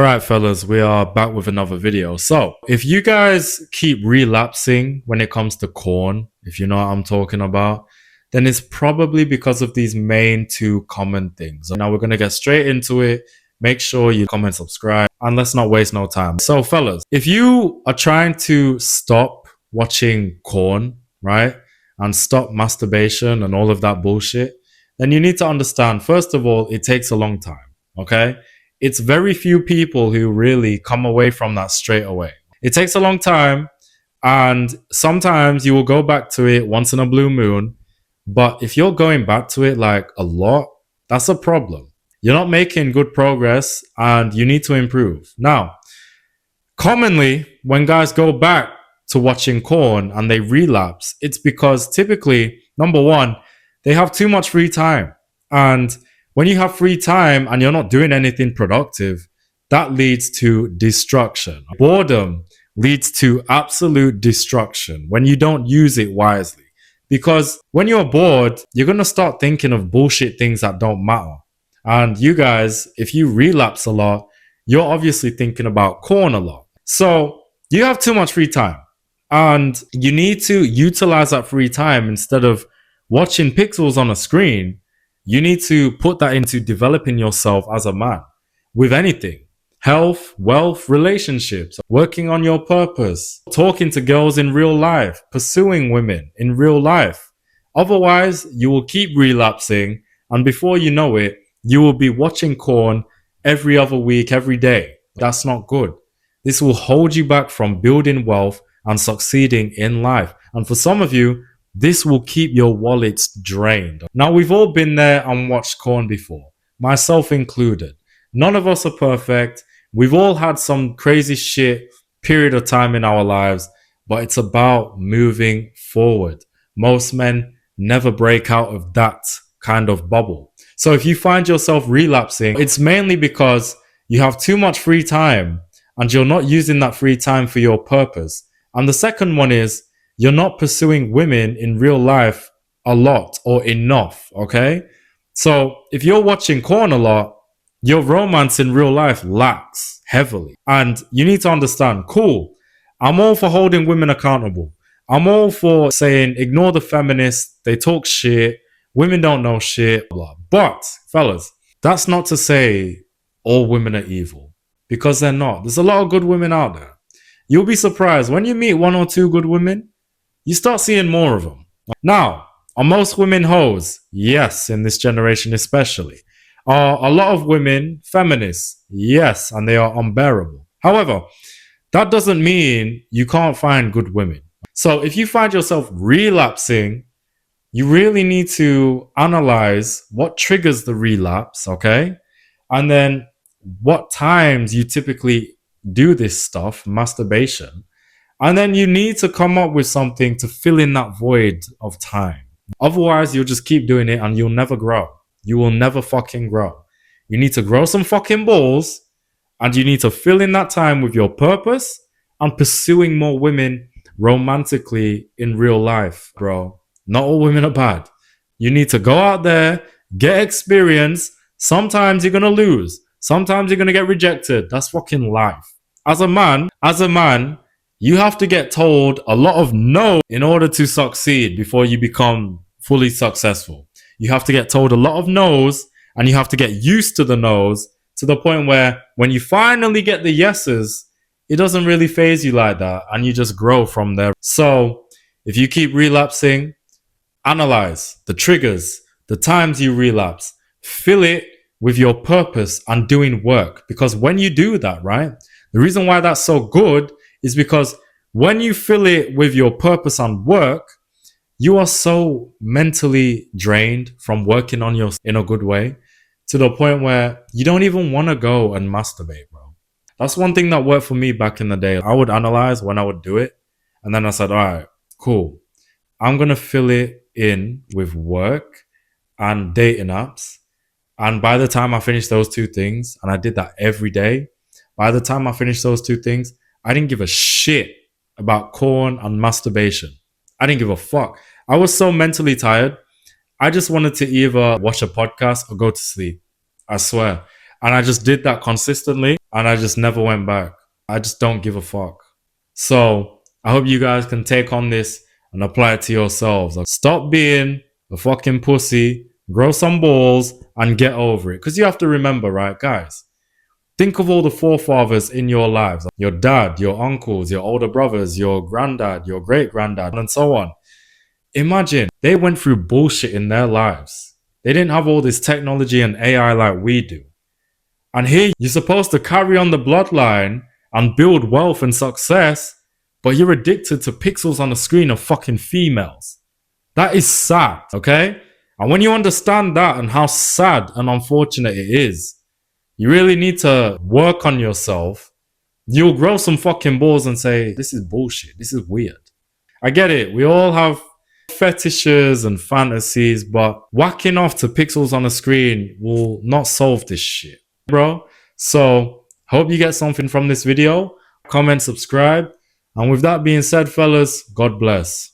All right, fellas, we are back with another video. So if you guys keep relapsing when it comes to corn, if you know what I'm talking about, then it's probably because of these main two common things. Now we're going to get straight into it. Make sure you comment, subscribe, and let's not waste no time. So fellas, if you are trying to stop watching corn, right, and stop masturbation and all of that bullshit, then you need to understand, first of all, it takes a long time, okay? It's very few people who really come away from that straight away. It takes a long time, and sometimes you will go back to it once in a blue moon. But if you're going back to it like a lot, that's a problem. You're not making good progress and you need to improve. Now, commonly, when guys go back to watching corn and they relapse, it's because typically, number one, they have too much free time. And when you have free time and you're not doing anything productive, that leads to destruction. Boredom leads to absolute destruction when you don't use it wisely. Because when you're bored, you're going to start thinking of bullshit things that don't matter. And you guys, if you relapse a lot, you're obviously thinking about corn a lot. So you have too much free time and you need to utilize that free time instead of watching pixels on a screen. You need to put that into developing yourself as a man with anything. Health, wealth, relationships, working on your purpose, talking to girls in real life, pursuing women in real life. Otherwise, you will keep relapsing, and before you know it, you will be watching corn every other week, every day. That's not good. This will hold you back from building wealth and succeeding in life. And for some of you, this will keep your wallets drained. Now, we've all been there and watched corn before, myself included. None of us are perfect. We've all had some crazy shit period of time in our lives, but it's about moving forward. Most men never break out of that kind of bubble. So if you find yourself relapsing, it's mainly because you have too much free time and you're not using that free time for your purpose. And the second one is you're not pursuing women in real life a lot or enough, okay? So if you're watching corn a lot, your romance in real life lacks heavily. And you need to understand, cool, I'm all for holding women accountable. I'm all for saying, ignore the feminists, they talk shit, women don't know shit, blah. But, fellas, that's not to say all women are evil, because they're not. There's a lot of good women out there. You'll be surprised when you meet one or two good women, you start seeing more of them. Now, are most women hoes? Yes, in this generation especially. Are a lot of women feminists? Yes, and they are unbearable. However, that doesn't mean you can't find good women. So if you find yourself relapsing, you really need to analyze what triggers the relapse, okay? And then what times you typically do this stuff, masturbation. And then you need to come up with something to fill in that void of time. Otherwise, you'll just keep doing it and you'll never grow. You will never fucking grow. You need to grow some fucking balls and you need to fill in that time with your purpose and pursuing more women romantically in real life, bro. Not all women are bad. You need to go out there, get experience. Sometimes you're going to lose. Sometimes you're going to get rejected. That's fucking life. As a man, you have to get told a lot of no in order to succeed before you become fully successful. You have to get told a lot of no's and you have to get used to the no's to the point where when you finally get the yeses, it doesn't really faze you like that and you just grow from there. So if you keep relapsing, analyze the triggers, the times you relapse, fill it with your purpose and doing work. Because when you do that, right, the reason why that's so good is because when you fill it with your purpose and work, you are so mentally drained from working on yourself in a good way to the point where you don't even want to go and masturbate, bro. That's one thing that worked for me back in the day. I would analyze when I would do it. And then I said, all right, cool. I'm going to fill it in with work and dating apps. And by the time I finished those two things, and I did that every day, by the time I finished those two things, I didn't give a shit about corn and masturbation. I didn't give a fuck. I was so mentally tired. I just wanted to either watch a podcast or go to sleep. I swear. And I just did that consistently and I just never went back. I just don't give a fuck. So I hope you guys can take on this and apply it to yourselves. Stop being a fucking pussy, grow some balls and get over it. Because you have to remember, right, guys? Think of all the forefathers in your lives. Your dad, your uncles, your older brothers, your granddad, your great granddad, and so on. Imagine they went through bullshit in their lives. They didn't have all this technology and AI like we do. And here you're supposed to carry on the bloodline and build wealth and success, but you're addicted to pixels on the screen of fucking females. That is sad, okay? And when you understand that and how sad and unfortunate it is, you really need to work on yourself. You'll grow some fucking balls and say, this is bullshit. This is weird. I get it. We all have fetishes and fantasies, but whacking off to pixels on a screen will not solve this shit, bro. So, hope you get something from this video. Comment, subscribe. And with that being said, fellas, God bless.